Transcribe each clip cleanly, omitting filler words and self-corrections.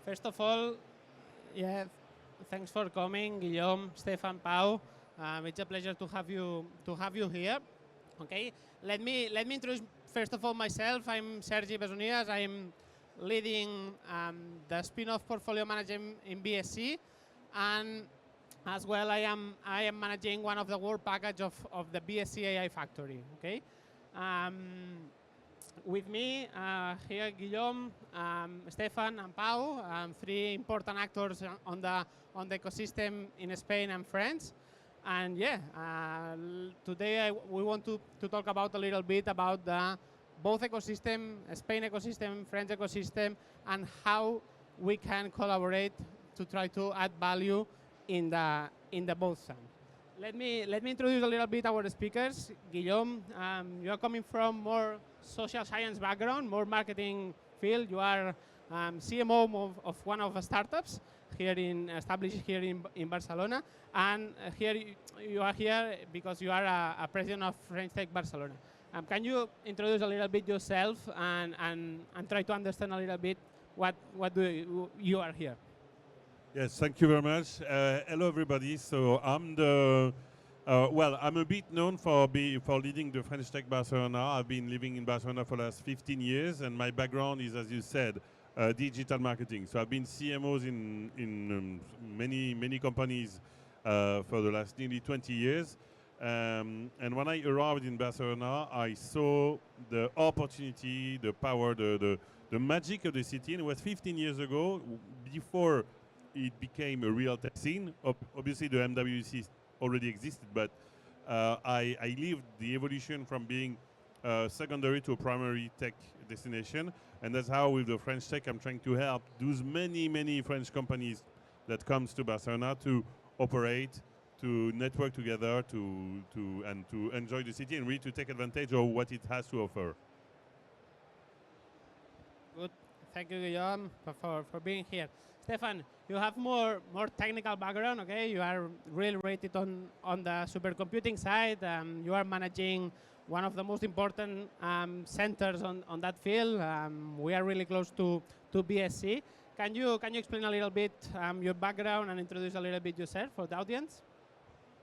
First of all, yeah, thanks for coming, Guillaume, Stefan, Pau. It's a pleasure to have you here. Okay, let me introduce first of all myself. I'm Sergi Besonias. I'm leading the spin-off portfolio management in BSC, and as well I am managing one of the work package of the BSC AI Factory. Okay. With me here, Guillaume, Stefan, and Pau, three important actors on the ecosystem in Spain and France. And yeah, today we want to talk about a little bit about the both ecosystem, Spain ecosystem, French ecosystem, and how we can collaborate to try to add value in the both sides. Let me introduce a little bit our speakers. Guillaume, you are coming from more social science background, more marketing field. You are CMO of one of the startups established here in Barcelona, and here you are here because you are a president of French Tech Barcelona. Can you introduce a little bit yourself and try to understand a little bit what you are here? Yes, thank you very much. Hello, everybody. So I'm I'm a bit known for leading the French Tech Barcelona. I've been living in Barcelona for the last 15 years, and my background is, as you said, digital marketing. So I've been CMOs in many companies for the last nearly 20 years. And when I arrived in Barcelona, I saw the opportunity, the power, the magic of the city. And it was 15 years ago, before it became a real tech scene. Obviously, the MWC already existed, but I lived the evolution from being secondary to a primary tech destination. And that's how, with the French Tech, I'm trying to help those many French companies that comes to Barcelona to operate, to network together, to enjoy the city and really to take advantage of what it has to offer. Good. Thank you, Guillaume, for being here. Stefan, you have more technical background, okay? You are really rated on the supercomputing side. You are managing one of the most important centers on that field. We are really close to BSC. Can you explain a little bit your background and introduce a little bit yourself for the audience?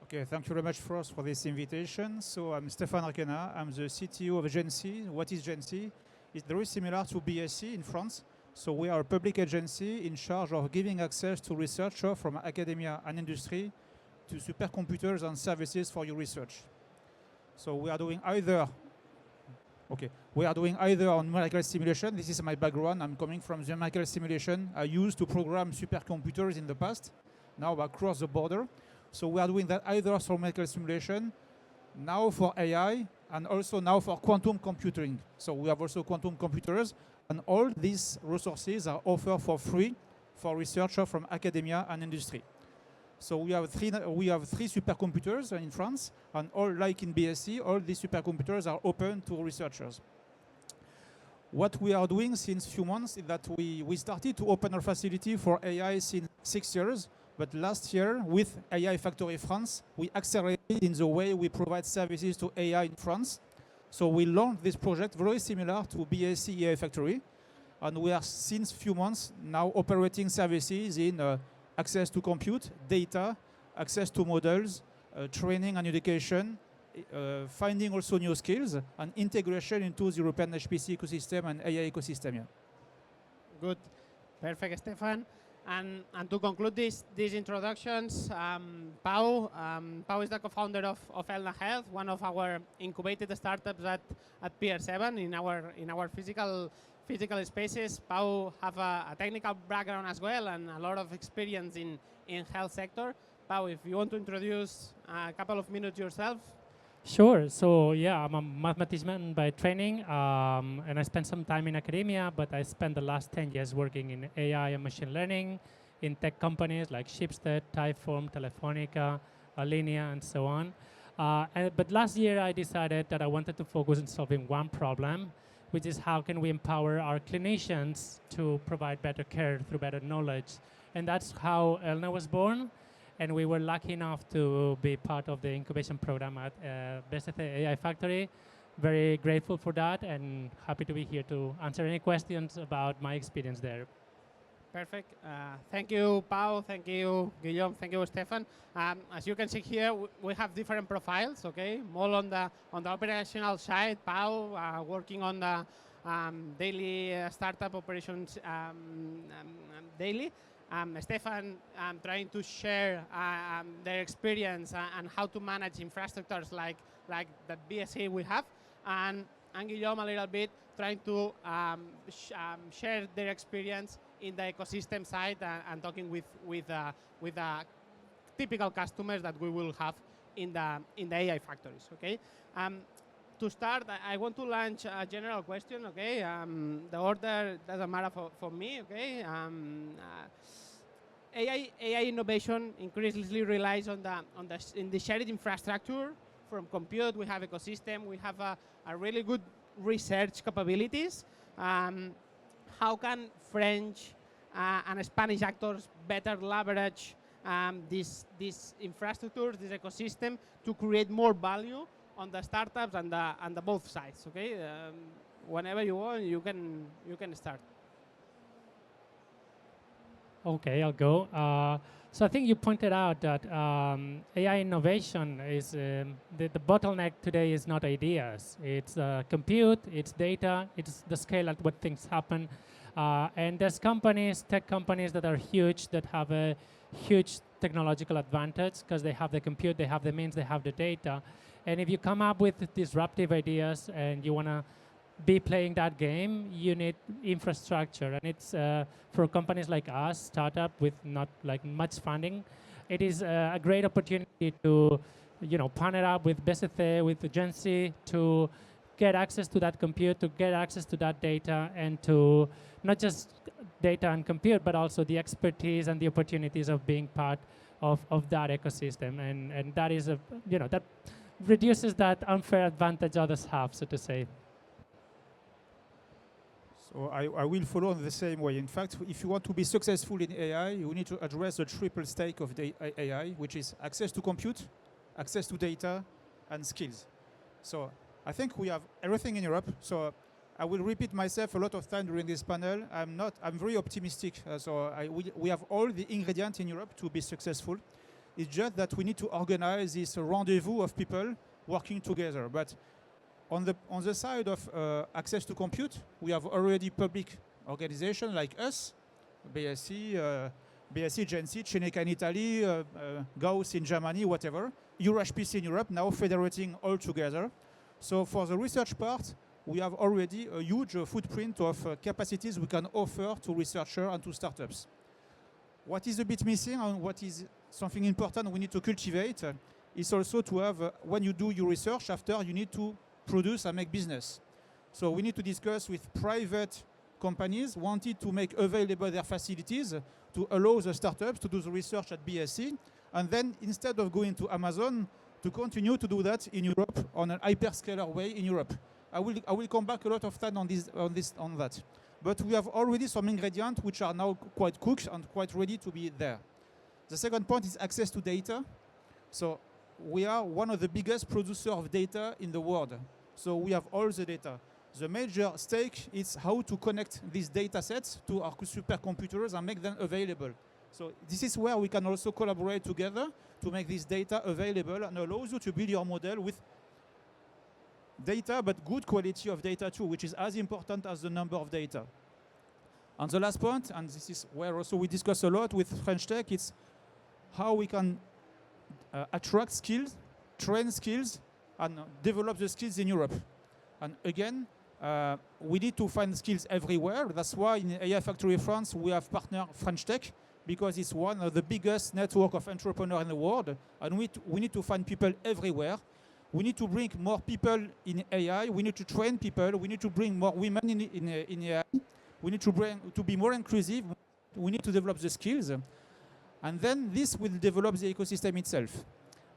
Okay, thank you very much for this invitation. So I'm Stefan Arkena. I'm the CTO of Agency. What is Agency? It's very similar to BSC in France. So we are a public agency in charge of giving access to researchers from academia and industry to supercomputers and services for your research. So we are doing either on numerical simulation. This is my background. I'm coming from the numerical simulation I used to program supercomputers in the past, now across the border. So we are doing that either for numerical simulation, now for AI, and also now for quantum computing. So we have also quantum computers, and all these resources are offered for free for researchers from academia and industry. So we have three supercomputers in France, and all, like in BSC, all these supercomputers are open to researchers. What we are doing since few months is that we started to open our facility for AI since 6 years, but last year with AI Factory France, we accelerated in the way we provide services to AI in France. So we launched this project very similar to BSC AI Factory, and we are since few months now operating services in access to compute, data, access to models, training and education, finding also new skills, and integration into the European HPC ecosystem and AI ecosystem. Yeah. Good. Perfect, Stefan. And to conclude these introductions, Pau is the co-founder of Elna Health, one of our incubated startups at Pier 7 in our physical spaces. Pau have a technical background as well and a lot of experience in health sector. Pau, if you want to introduce a couple of minutes yourself. Sure. So yeah, I'm a mathematician by training, and I spent some time in academia, but I spent the last 10 years working in AI and machine learning in tech companies like Schibsted, Typeform, Telefonica, Alinea, and so on. But last year I decided that I wanted to focus on solving one problem, which is how can we empower our clinicians to provide better care through better knowledge. And that's how Elna was born. And we were lucky enough to be part of the incubation program at BSC AI Factory. Very grateful for that and happy to be here to answer any questions about my experience there. Perfect. Thank you, Pau. Thank you, Guillaume. Thank you, Stefan. As you can see here, we have different profiles. Okay, more on the operational side. Pau working on the daily startup operations daily. Stefan trying to share their experience and how to manage infrastructures like that BSC we have, and Guillaume a little bit trying to share their experience in the ecosystem side and talking with typical customers that we will have in the AI factories. Okay. To start, I want to launch a general question. Okay. The order doesn't matter for me. Okay. AI innovation increasingly relies on the shared infrastructure. From compute, we have ecosystem. We have a really good research capabilities. How can French and Spanish actors better leverage these infrastructures, this ecosystem, to create more value on the startups and the both sides? Okay, whenever you want, you can start. Okay, I'll go. So I think you pointed out that AI innovation is the bottleneck today is not ideas. It's compute, it's data, it's the scale at what things happen. And there's companies, tech companies that are huge, that have a huge technological advantage because they have the compute, they have the means, they have the data. And if you come up with disruptive ideas and you want to be playing that game, you need infrastructure, and it's for companies like us, startup with not like much funding, it is a great opportunity to, partner up with BCC, with agency to get access to that compute, to get access to that data, and to not just data and compute, but also the expertise and the opportunities of being part of that ecosystem, and that is that reduces that unfair advantage others have, so to say. So I will follow in the same way. In fact, if you want to be successful in AI, you need to address the triple stake of the AI, which is access to compute, access to data, and skills. So I think we have everything in Europe. So I will repeat myself a lot of time during this panel. I'm very optimistic. We have all the ingredients in Europe to be successful. It's just that we need to organize this rendezvous of people working together. But on the side of access to compute, we have already public organizations like us, BSC, GenC, Cineca in Italy, Gauss in Germany, whatever, EuroHPC in Europe, now federating all together. So for the research part, we have already a huge footprint of capacities we can offer to researchers and to startups. What is a bit missing and what is something important we need to cultivate is also to have, when you do your research, after you need to produce and make business. So we need to discuss with private companies wanting to make available their facilities to allow the startups to do the research at BSC, and then instead of going to Amazon, to continue to do that in Europe on an hyperscaler way in Europe. I will come back a lot of time on that. But we have already some ingredients which are now quite cooked and quite ready to be there. The second point is access to data. So we are one of the biggest producers of data in the world. So we have all the data. The major stake is how to connect these data sets to our supercomputers and make them available. So this is where we can also collaborate together to make this data available and allows you to build your model with data, but good quality of data too, which is as important as the number of data. And the last point, and this is where also we discuss a lot with French Tech, it's how we can attract skills, train skills, and develop the skills in Europe. And again, we need to find skills everywhere. That's why in AI Factory France, we have partner French Tech, because it's one of the biggest network of entrepreneurs in the world. And we need to find people everywhere. We need to bring more people in AI. We need to train people. We need to bring more women in AI. We need to be more inclusive. We need to develop the skills. And then this will develop the ecosystem itself.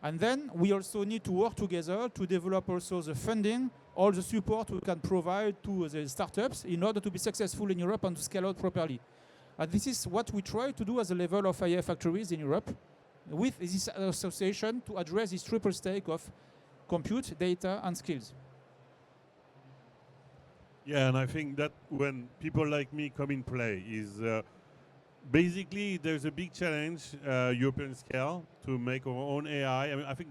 And then we also need to work together to develop also the funding, all the support we can provide to the startups in order to be successful in Europe and to scale out properly. And this is what we try to do as a level of AI factories in Europe with this association to address this triple stake of compute, data, and skills. Yeah, and I think that when people like me come in play is basically, there's a big challenge, European scale, to make our own AI. I mean, I think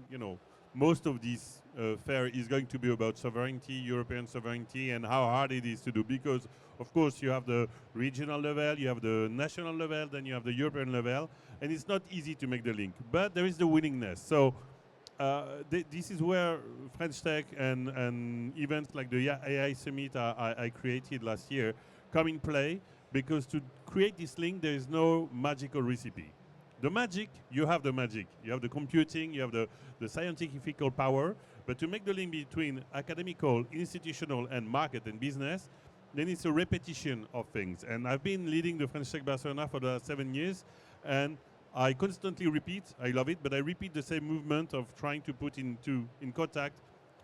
most of this fair is going to be about sovereignty, European sovereignty, and how hard it is to do. Because, of course, you have the regional level, you have the national level, then you have the European level, and it's not easy to make the link. But there is the willingness. So this is where French Tech and events like the AI Summit I created last year come in play, because to create this link, there is no magical recipe. The magic, you have the magic. You have the computing, you have the scientific power, but to make the link between academical, institutional, and market and business, then it's a repetition of things. And I've been leading the French Tech Barcelona for the last 7 years, and I constantly repeat, I love it, but I repeat the same movement of trying to put in contact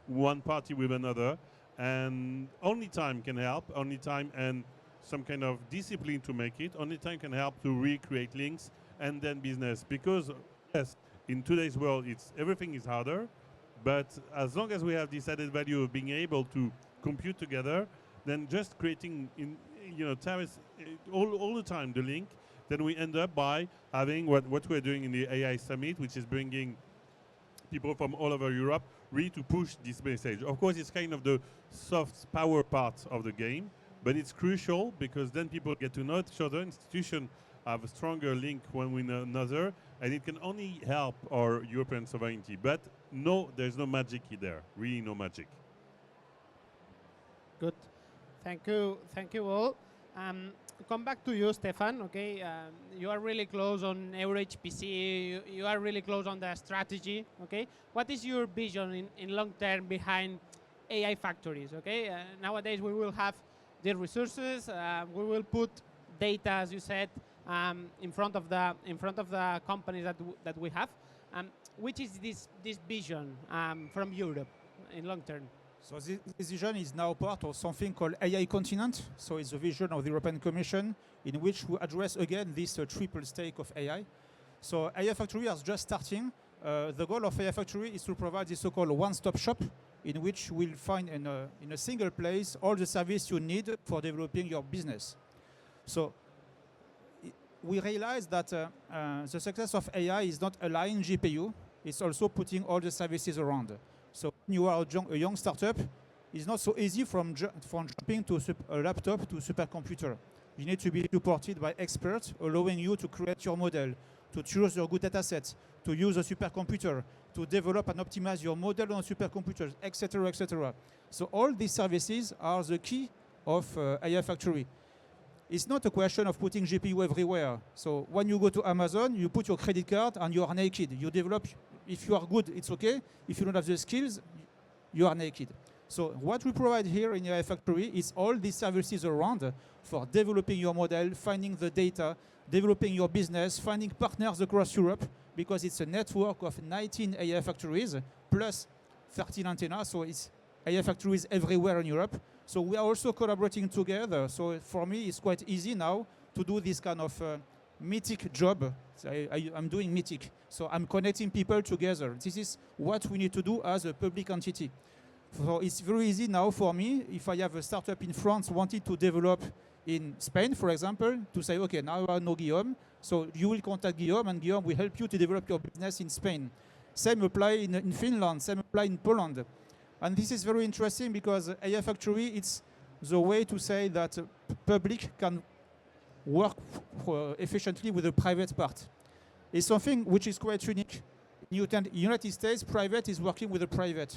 one party with another, and only time can help, only time and some kind of discipline to make it, only time can help to recreate links and then business. Because yes, in today's world, everything is harder, but as long as we have this added value of being able to compute together, then just creating tariffs all the time, the link, then we end up by having what we're doing in the AI Summit, which is bringing people from all over Europe really to push this message. Of course, it's kind of the soft power part of the game, but it's crucial because then people get to know each other. Institutions have a stronger link one with another, and it can only help our European sovereignty. But no, there's no magic there. Really, no magic. Good. Thank you all. Come back to you, Stefan. Okay, you are really close on EuroHPC. You are really close on the strategy. Okay, what is your vision in long term behind AI factories? Okay, nowadays we will have the resources. We will put data, as you said, in front of the companies that we have. Which is this vision from Europe in long term? So this vision is now part of something called AI Continent. So it's a vision of the European Commission in which we address again this triple stake of AI. So AI Factory is just starting. The goal of AI Factory is to provide this so-called one-stop shop in which we'll find in a single place all the service you need for developing your business. So we realize that the success of AI is not aligning GPU, it's also putting all the services around. So when you are a young startup, it's not so easy from jumping to a laptop to supercomputer. You need to be supported by experts, allowing you to create your model, to choose your good data sets, to use a supercomputer, to develop and optimize your model on supercomputers, etc., etc. So all these services are the key of AI Factory. It's not a question of putting GPU everywhere. So when you go to Amazon, you put your credit card and you are naked. You develop. If you are good, it's okay. If you don't have the skills, you are naked. So what we provide here in AI Factory is all these services around for developing your model, finding the data, developing your business, finding partners across Europe, because it's a network of 19 AI factories plus 13 antennas. So it's AI factories everywhere in Europe. So we are also collaborating together. So for me, it's quite easy now to do this kind of mythic job. So I'm doing mythic. So I'm connecting people together. This is what we need to do as a public entity. So it's very easy now for me, if I have a startup in France wanting to develop in Spain, for example, to say, okay, now I know Guillaume, so you will contact Guillaume, and Guillaume will help you to develop your business in Spain. Same apply in Finland, same apply in Poland. And this is very interesting because AI Factory, it's the way to say that public can work efficiently with the private part. It's something which is quite unique. In the United States, private is working with the private.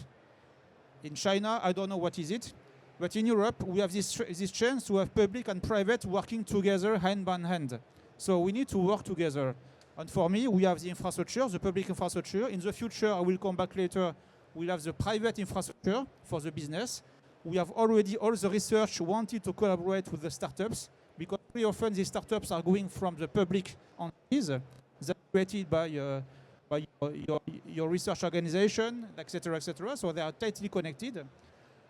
In China, I don't know what is it, but in Europe, we have this chance to have public and private working together hand by hand. So we need to work together. And for me, we have the infrastructure, the public infrastructure. In the future, I will come back later, we'll have the private infrastructure for the business. We have already all the research wanted to collaborate with the startups, because very often these startups are going from the public entities that are created by your research organization, etc., etc. So they are tightly connected.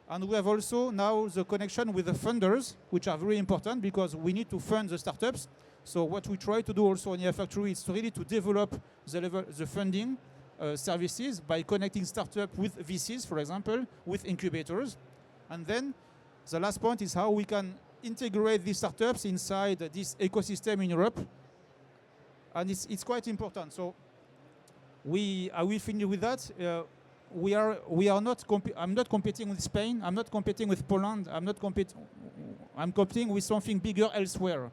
And we have also now the connection with the funders, which are very important because we need to fund the startups. So what we try to do also in AI Factory is really to develop the funding services by connecting startups with VCs, for example, with incubators. And then the last point is how we can integrate these startups inside this ecosystem in Europe and it's quite important. So I will finish with that. I'm not competing with Spain. I'm not competing with Poland. I'm competing with something bigger elsewhere.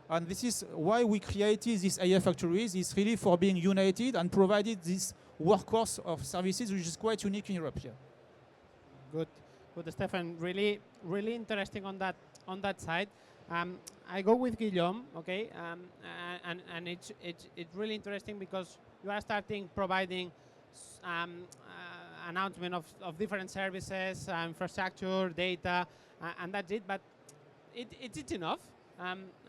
And this is why we created these AI factories. It's really for being united and provided this workhorse of services, which is quite unique in Europe here. Good, Stefan. Really, really interesting on that side. I go with Guillaume, okay, and it's really interesting because you are starting providing announcement of different services, infrastructure, data, and that's it. But it's enough.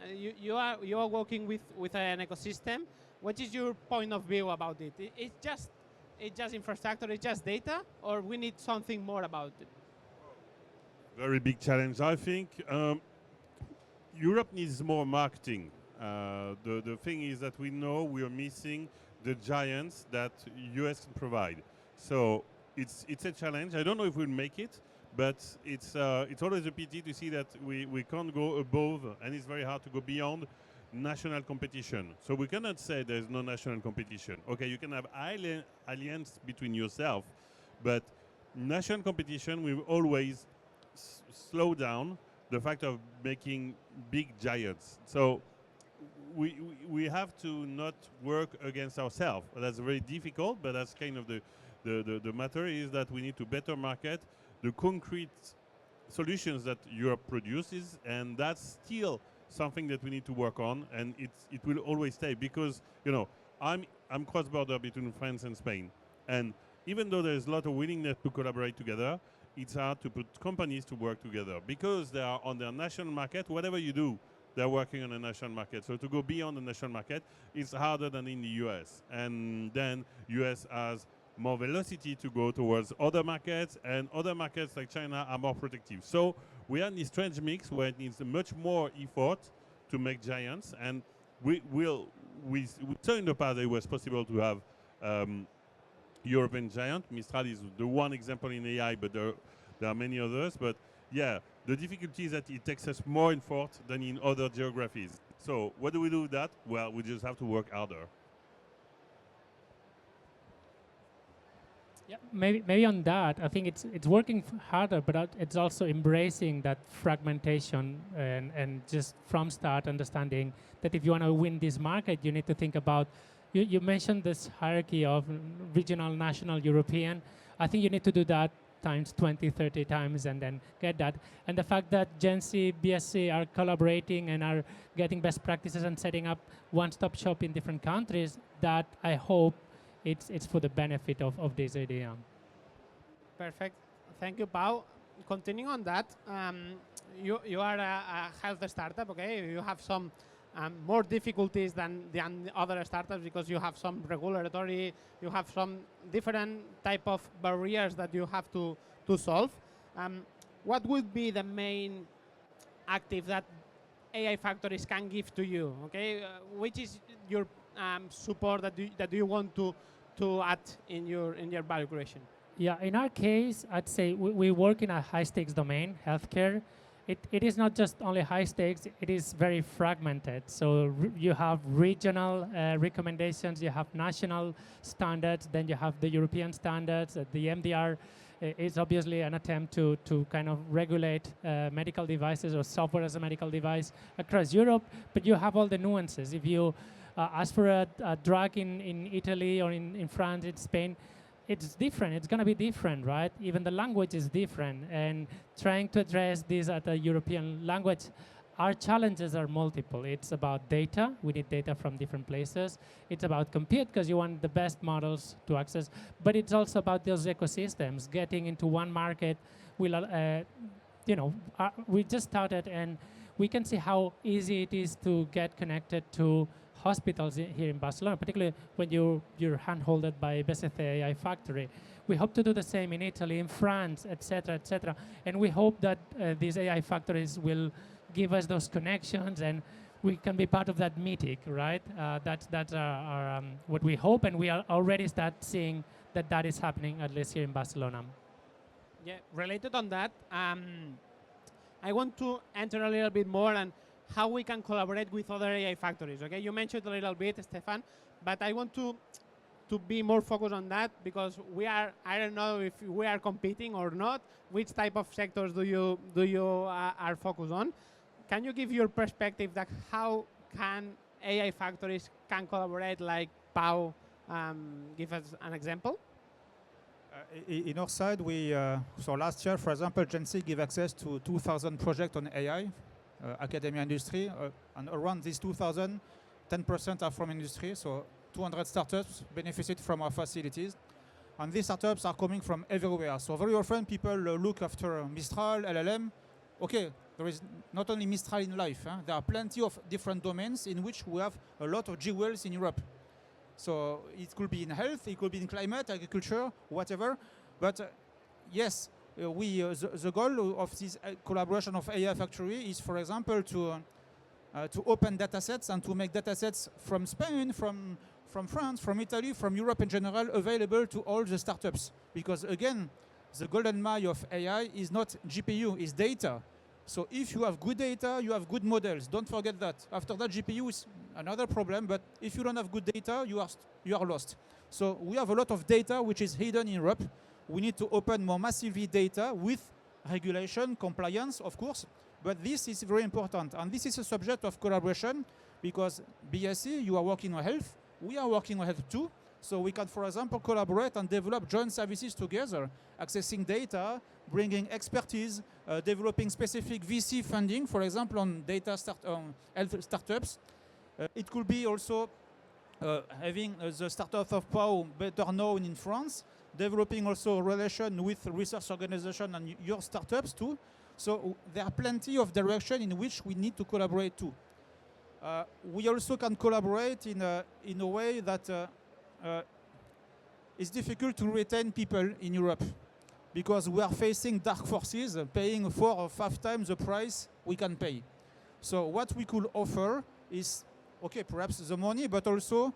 You are working with an ecosystem. What is your point of view about it? It's just infrastructure, it's just data, or we need something more about it? Very big challenge, I think. Europe needs more marketing. The thing is that we know we are missing the giants that US can provide. So it's a challenge. I don't know if we'll make it, but it's always a pity to see that we can't go above, and it's very hard to go beyond national competition. So we cannot say there's no national competition. Okay, you can have alliance between yourself, but national competition will always slow down the fact of making big giants. So we have to not work against ourselves. That's very difficult, but that's kind of the matter is that we need to better market the concrete solutions that Europe produces, and that's still something that we need to work on, and it will always stay because, you know, I'm cross-border between France and Spain, and even though there's a lot of willingness to collaborate together, it's hard to put companies to work together because they are on their national market. Whatever you do, they're working on a national market. So to go beyond the national market is harder than in the US. And then US has more velocity to go towards other markets, and other markets like China are more protective. So we are in this strange mix where it needs much more effort to make giants. And we saw in the past it was possible to have European giant. Mistral is the one example in AI, but there are many others. But yeah, the difficulty is that it takes us more effort than in other geographies. So what do we do with that? Well, we just have to work harder. Yeah, maybe on that, I think it's working harder, but it's also embracing that fragmentation and just from start understanding that if you want to win this market, you need to think about. You mentioned this hierarchy of regional, national, European. I think you need to do that times 20, 30 times and then get that. And the fact that Gen Z, BSC are collaborating and are getting best practices and setting up one-stop shop in different countries, that I hope it's for the benefit of this idea. Perfect. Thank you, Pau. Continuing on that, you are a health startup, okay? You have some more difficulties than the other startups because you have some regulatory, you have some different type of barriers that you have to solve. What would be the main active that AI factories can give to you? Okay, which is your support that you want to add in your value creation? Yeah, in our case, I'd say we work in a high stakes domain, healthcare. It is not just only high stakes, it is very fragmented. So you have regional recommendations, you have national standards, then you have the European standards. The MDR is obviously an attempt to kind of regulate medical devices or software as a medical device across Europe, but you have all the nuances. If you ask for a drug in Italy or in France, in Spain, it's different. It's going to be different, right? Even the language is different. And trying to address this at a European language, our challenges are multiple. It's about data. We need data from different places. It's about compute because you want the best models to access. But it's also about those ecosystems. Getting into one market will, we just started and we can see how easy it is to get connected to hospitals here in Barcelona, particularly when you're hand-holded by BCC AI Factory. We hope to do the same in Italy, in France, etc., etc. And we hope that these AI factories will give us those connections, and we can be part of that meeting, right? That's our what we hope, and we are already start seeing that is happening, at least here in Barcelona. Yeah, related on that, I want to enter a little bit more and how we can collaborate with other AI factories. Okay, you mentioned a little bit, Stefan, but I want to be more focused on that because we are. I don't know if we are competing or not. Which type of sectors do you are focused on? Can you give your perspective that how can AI factories can collaborate like Pau? Give us an example. In our side, so last year, for example, Gensi gave access to 2,000 projects on AI, academia industry, and around these 2,000, 10% are from industry, so 200 startups benefited from our facilities. And these startups are coming from everywhere. So very often people look after Mistral, LLM. Okay, there is not only Mistral in life. There are plenty of different domains in which we have a lot of jewels in Europe. So it could be in health, it could be in climate, agriculture, whatever. But yes, the goal of this collaboration of AI Factory is, for example, to open datasets and to make datasets from Spain, from France, from Italy, from Europe in general, available to all the startups. Because again, the golden mile of AI is not GPU, it's data. So if you have good data, you have good models. Don't forget that. After that, GPU is another problem, but if you don't have good data, you are lost. So we have a lot of data which is hidden in Europe. We need to open more massively data with regulation, compliance, of course, but this is very important. And this is a subject of collaboration because BSc, you are working on health, we are working on health too. So we can, for example, collaborate and develop joint services together, accessing data, bringing expertise, developing specific VC funding, for example, on health startups. It could be also having the startup of Pau better known in France, developing also a relation with research organization and your startups too. So there are plenty of direction in which we need to collaborate too. We also can collaborate in a way that it's difficult to retain people in Europe because we are facing dark forces paying 4 or 5 times the price we can pay. So what we could offer is, okay, perhaps the money, but also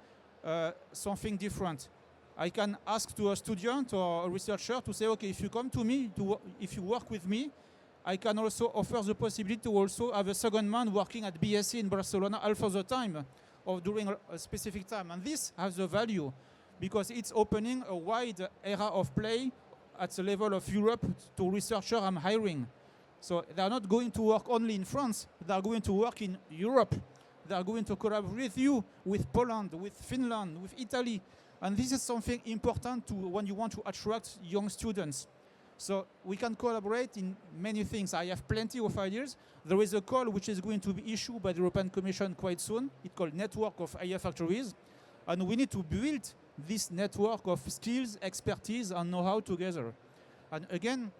something different. I can ask to a student or a researcher to say, okay, if you come to me, if you work with me, I can also offer the possibility to also have a second man working at BSc in Barcelona half of the time or during a specific time. And this has a value because it's opening a wide era of play at the level of Europe to researchers I'm hiring. So they are not going to work only in France, they are going to work in Europe. They are going to collaborate with you, with Poland, with Finland, with Italy. And this is something important when you want to attract young students. So we can collaborate in many things. I have plenty of ideas. There is a call which is going to be issued by the European Commission quite soon. It's called Network of AI Factories. And we need to build this network of skills, expertise, and know-how together. And again,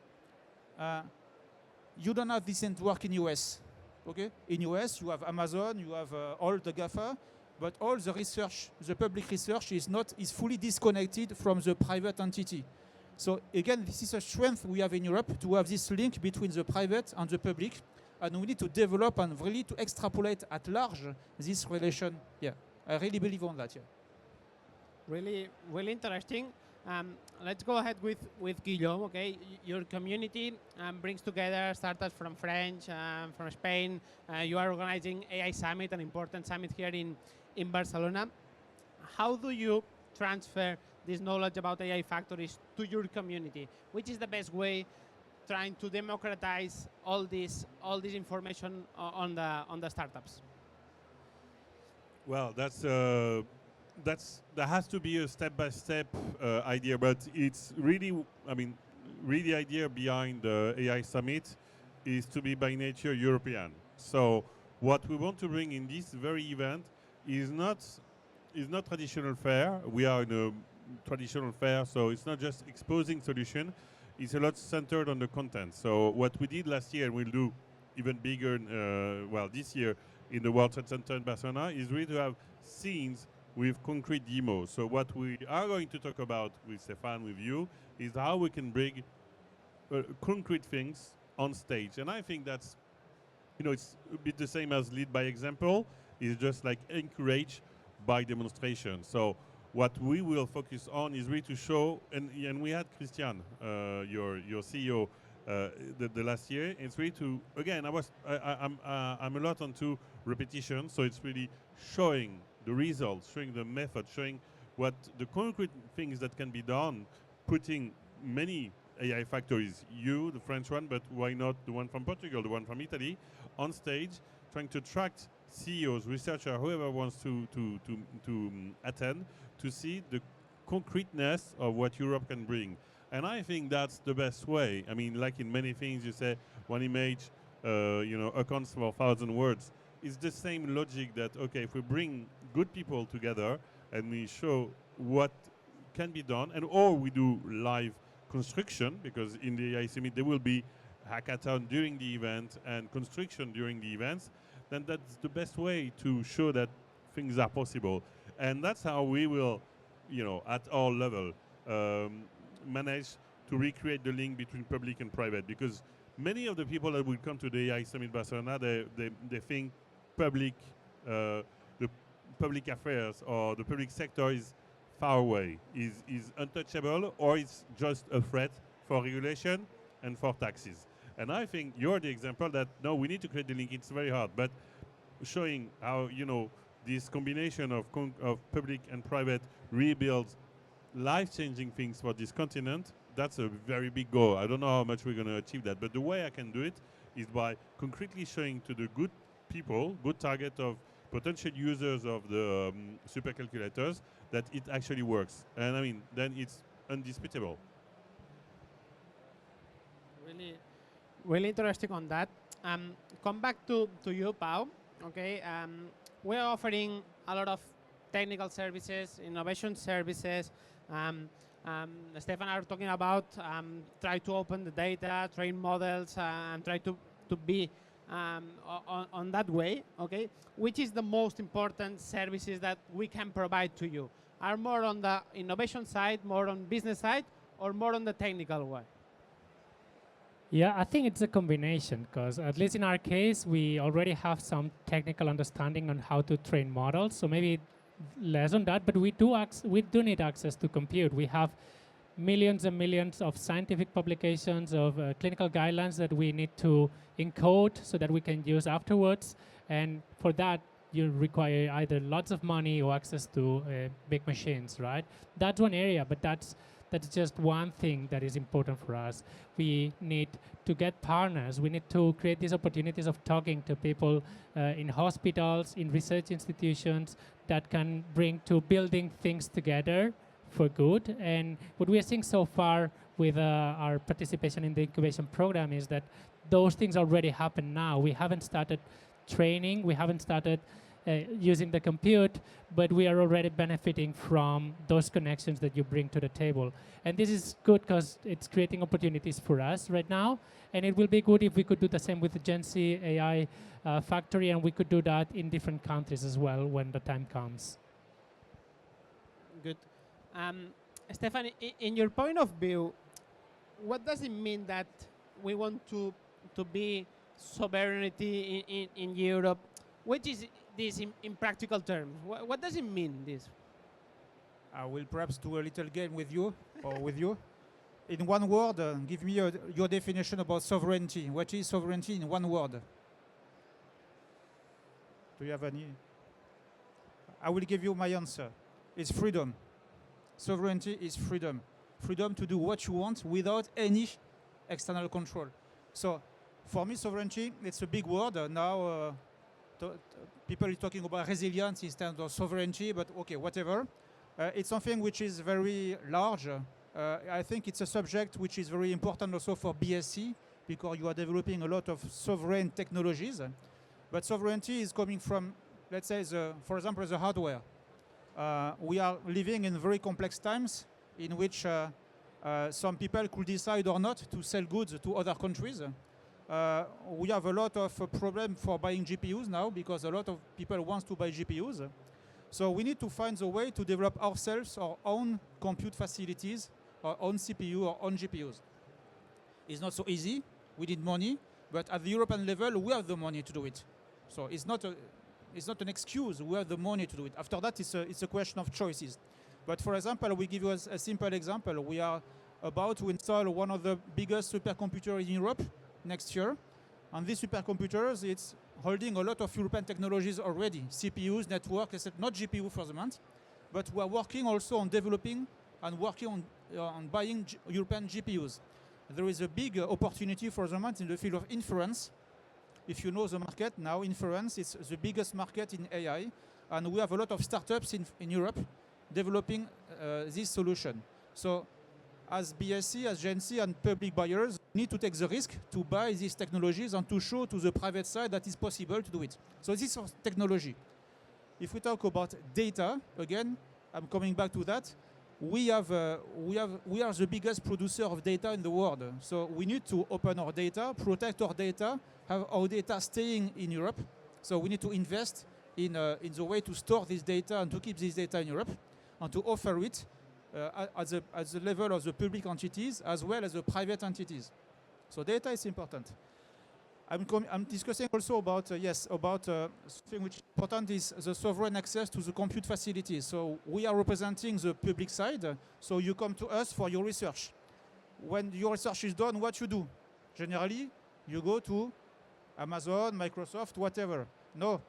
you don't have this network in US. Okay? In US, you have Amazon, you have all the GAFA, but all the research, the public research is fully disconnected from the private entity. So again, this is a strength we have in Europe to have this link between the private and the public, and we need to develop and really to extrapolate at large this relation. Yeah, I really believe on that. Yeah. Really, really interesting. Let's go ahead with Guillaume. Okay, your community brings together startups from French, from Spain. You are organizing AI Summit, an important summit here in Barcelona. How do you transfer this knowledge about AI factories to your community? Which is the best way trying to democratize all this information on the startups? Well, there has to be a step-by-step idea, but it's really, really idea behind the AI Summit is to be by nature European. So what we want to bring in this very event is not traditional fair. We are in a traditional fair, so it's not just exposing solution. It's a lot centered on the content. So what we did last year, and we'll do even bigger, this year in the World Trade Center in Barcelona, is really to have scenes with concrete demos. So what we are going to talk about with Stefan, with you, is how we can bring concrete things on stage. And I think that's, it's a bit the same as lead by example. It's just like encourage by demonstration. So what we will focus on is really to show, and we had Christian, your CEO, the last year. It's really to, again, I'm a lot onto repetition, so it's really showing the results, showing the method, showing what the concrete things that can be done, putting many AI factories, you, the French one, but why not the one from Portugal, the one from Italy, on stage, trying to attract CEOs, researchers, whoever wants to attend, to see the concreteness of what Europe can bring. And I think that's the best way. I mean, like in many things, you say one image, accounts for 1,000 words. It's the same logic that, okay, if we bring good people together and we show what can be done, and or we do live construction, because in the AI Summit there will be hackathon during the event and construction during the events, then that's the best way to show that things are possible. And that's how we will, at our level, manage to recreate the link between public and private, because many of the people that will come to the AI Summit Barcelona, they think public, the public affairs or the public sector is far away, is untouchable, or it's just a threat for regulation and for taxes. And I think you're the example that, no, we need to create the link. It's very hard, but showing how, this combination of public and private rebuilds life-changing things for this continent, that's a very big goal. I don't know how much we're going to achieve that, but the way I can do it is by concretely showing to the good people, good target of potential users of the supercalculators, that it actually works. And I mean, then it's undisputable. Really interesting on that. Come back to you, Pau. Okay, we're offering a lot of technical services, innovation services. Stefan are talking about try to open the data, train models, and try to be on that way. Okay, which is the most important services that we can provide to you? Are more on the innovation side, more on business side, or more on the technical way? Yeah, I think it's a combination, because at least in our case, we already have some technical understanding on how to train models. So maybe less on that, but we do need access to compute. We have millions and millions of scientific publications, of clinical guidelines that we need to encode so that we can use afterwards. And for that, you require either lots of money or access to big machines, right? That's one area, but that's just one thing that is important for us. We need to get partners. We need to create these opportunities of talking to people in hospitals, in research institutions, that can bring to building things together for good. And what we are seeing so far with our participation in the incubation program is that those things already happen now. We haven't started training, we haven't started using the compute, but we are already benefiting from those connections that you bring to the table. And this is good because it's creating opportunities for us right now. And it will be good if we could do the same with the Gen Z AI factory, and we could do that in different countries as well when the time comes. Good. Stefan, in your point of view, what does it mean that we want to be sovereignty in Europe? Which is this in practical terms? What does it mean, this? I will perhaps do a little game with you, or with you. In one word, give me your definition about sovereignty. What is sovereignty in one word? Do you have any? I will give you my answer. It's freedom. Sovereignty is freedom. Freedom to do what you want without any external control. So, for me, sovereignty, it's a big word. Now, people are talking about resilience instead of sovereignty, but okay, whatever. It's something which is very large. I think it's a subject which is very important also for BSc, because you are developing a lot of sovereign technologies. But sovereignty is coming from, let's say, for example, the hardware. We are living in very complex times in which some people could decide or not to sell goods to other countries. We have a lot of problem for buying GPUs now, because a lot of people want to buy GPUs. So we need to find a way to develop ourselves our own compute facilities, our own CPU, our own GPUs. It's not so easy. We need money, but at the European level, we have the money to do it. So it's not an excuse. We have the money to do it. After that, it's a question of choices. But for example, we give you a simple example. We are about to install one of the biggest supercomputers in Europe next year. And these supercomputers, it's holding a lot of European technologies already, CPUs, network, etc. Not GPU for the moment, but we are working also on developing and working on buying European GPUs. There is a big opportunity for the moment in the field of inference. If you know the market now, inference is the biggest market in AI, and we have a lot of startups in Europe developing this solution. So as BSC, as GNC and public buyers need to take the risk to buy these technologies and to show to the private side that it's possible to do it. So this is technology. If we talk about data, again, I'm coming back to that. We are the biggest producer of data in the world. So we need to open our data, protect our data, have our data staying in Europe. So we need to invest in the way to store this data and to keep this data in Europe and to offer it at the level of the public entities as well as the private entities. So data is important. I'm discussing also about, something which is important is the sovereign access to the compute facilities. So we are representing the public side, so you come to us for your research. When your research is done, what you do? Generally, you go to Amazon, Microsoft, whatever. No,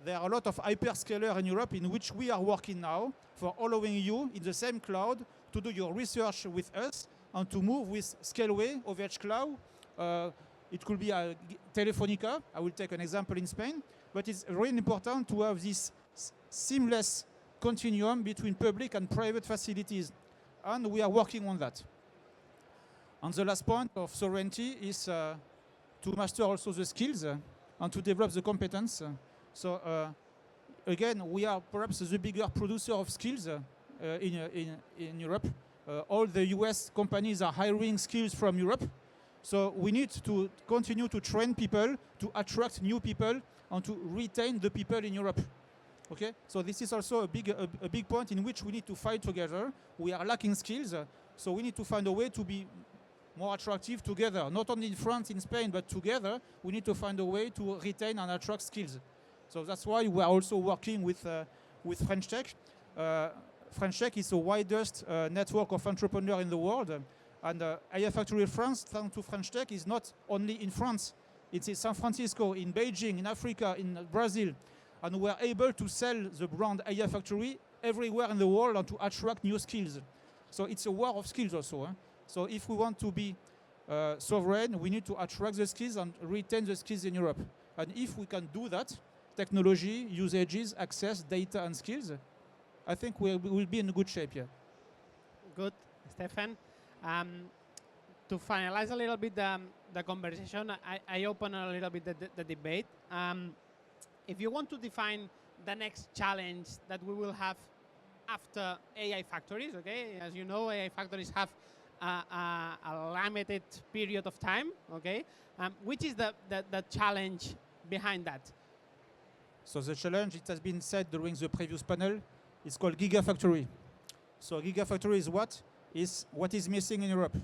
there are a lot of hyperscalers in Europe in which we are working now for allowing you in the same cloud to do your research with us and to move with Scaleway, OVH Cloud. It could be a Telefonica. I will take an example in Spain. But it's really important to have this seamless continuum between public and private facilities. And we are working on that. And the last point of sovereignty is to master also the skills and to develop the competence. So again, we are perhaps the bigger producer of skills in Europe. All the US companies are hiring skills from Europe. So we need to continue to train people, to attract new people, and to retain the people in Europe. Okay? So this is also a big point in which we need to fight together. We are lacking skills, so we need to find a way to be more attractive together. Not only in France, in Spain, but together, we need to find a way to retain and attract skills. So that's why we are also working with French Tech. French Tech is the widest network of entrepreneurs in the world. And AI Factory France, thanks to French Tech, is not only in France. It's in San Francisco, in Beijing, in Africa, in Brazil. And we are able to sell the brand AI Factory everywhere in the world and to attract new skills. So it's a war of skills also. So if we want to be sovereign, we need to attract the skills and retain the skills in Europe. And if we can do that, technology, usages, access, data, and skills, I think we will be in good shape here. Good, Stefan. To finalize a little bit the conversation, I open a little bit the debate. If you want to define the next challenge that we will have after AI factories, okay? As you know, AI factories have a limited period of time, okay? Which is the challenge behind that? So the challenge, it has been said during the previous panel, is called Gigafactory. So Gigafactory is what is missing in Europe.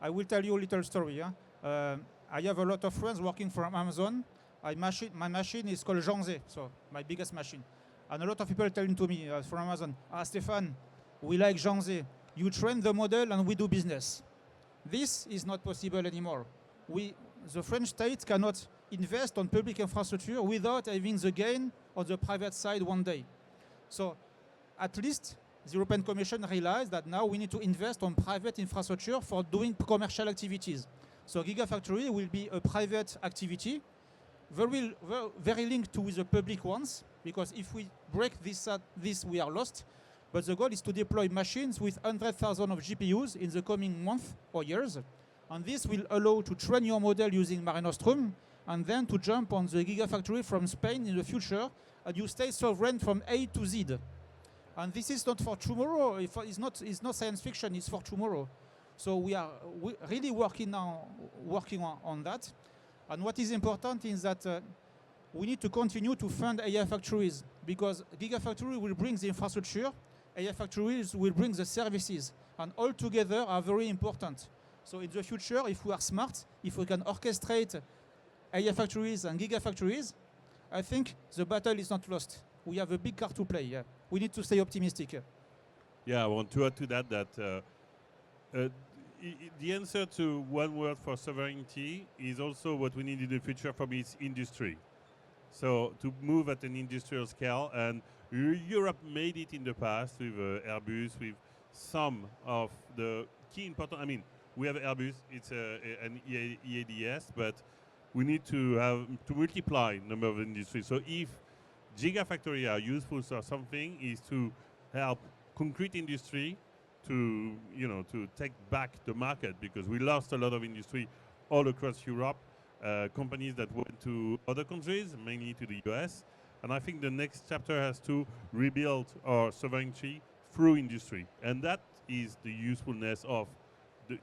I will tell you a little story. I have a lot of friends working from Amazon. My machine is called Janze, so my biggest machine. And a lot of people telling to me from Amazon, Stefan, we like Janze. You train the model and we do business. This is not possible anymore. The French state cannot invest on public infrastructure without having the gain on the private side one day. So at least the European Commission realized that now we need to invest on private infrastructure for doing commercial activities. So Gigafactory will be a private activity, very linked to the public ones, because if we break this, we are lost. But the goal is to deploy machines with 100,000 of GPUs in the coming months or years. And this will allow to train your model using Mare Nostrum, and then to jump on the Gigafactory from Spain in the future, and you stay sovereign from A to Z. And this is not for tomorrow. It's not science fiction. It's for tomorrow. So we are really working on that. And what is important is that we need to continue to fund AI factories, because Gigafactory will bring the infrastructure, AI factories will bring the services, and all together are very important. So in the future, if we are smart, if we can orchestrate AI factories and Gigafactories, I think the battle is not lost. We have a big card to play. Yeah. We need to stay optimistic. Yeah, I want to add to that the answer to one word for sovereignty is also what we need in the future for me is industry. So to move at an industrial scale, and Europe made it in the past with Airbus, with some of the key important. I mean, we have Airbus; it's an EADS, but we need to multiply number of industries. So if Gigafactory are useful for something, is to help concrete industry to to take back the market, because we lost a lot of industry all across Europe. Companies that went to other countries, mainly to the US. And I think the next chapter has to rebuild our sovereignty through industry. And that is the usefulness of the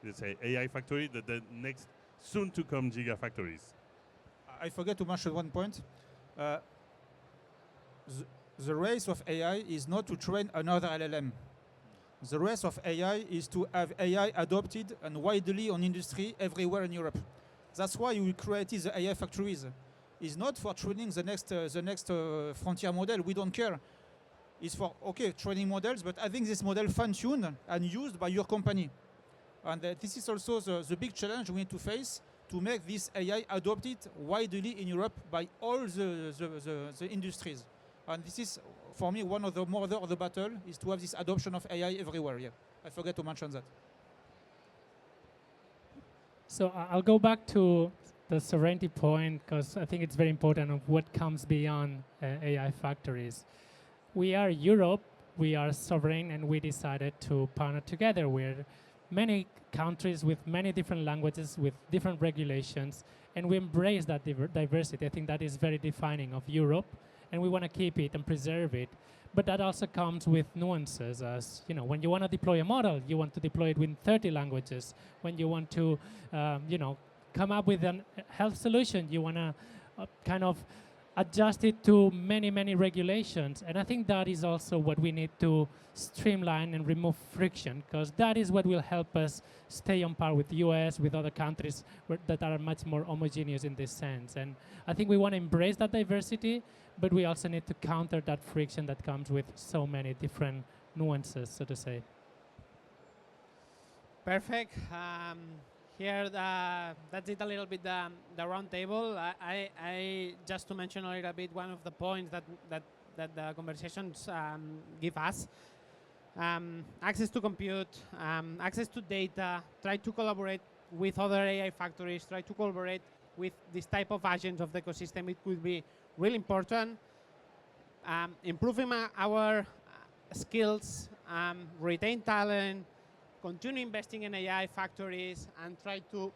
let's say AI factory, the next soon to come Gigafactories. I forget to mention one point. The race of AI is not to train another LLM. The race of AI is to have AI adopted and widely on industry everywhere in Europe. That's why we created the AI factories. It's not for training the next frontier model. We don't care. It's for training models, but having this model fine-tuned and used by your company. And this is also the big challenge we need to face, to make this AI adopted widely in Europe by all the industries. And this is, for me, one of the mother of the battle, is to have this adoption of AI everywhere. Yeah, I forgot to mention that. So I'll go back to the sovereignty point, because I think it's very important of what comes beyond AI factories. We are Europe, we are sovereign, and we decided to partner together. We're many countries with many different languages, with different regulations, and we embrace that diversity. I think that is very defining of Europe, and we want to keep it and preserve it. But that also comes with nuances, as when you want to deploy a model, you want to deploy it with 30 languages. When you want to, come up with a health solution, you want to kind of adjust it to many, many regulations. And I think that is also what we need to streamline and remove friction, because that is what will help us stay on par with the US, with other countries that are much more homogeneous in this sense. And I think we want to embrace that diversity, but we also need to counter that friction that comes with so many different nuances, so to say. Perfect. Here, that's it a little bit, the round table. I just to mention a little bit one of the points that the conversations give us. Access to compute, access to data, try to collaborate with other AI factories, try to collaborate with this type of agents of the ecosystem. It could be really important. Improving our skills, retain talent, continue investing in AI factories, and try to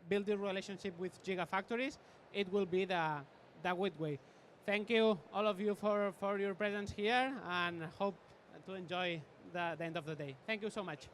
build the relationship with Gigafactories. It will be the good way. Thank you, all of you, for your presence here, and hope to enjoy the end of the day. Thank you so much.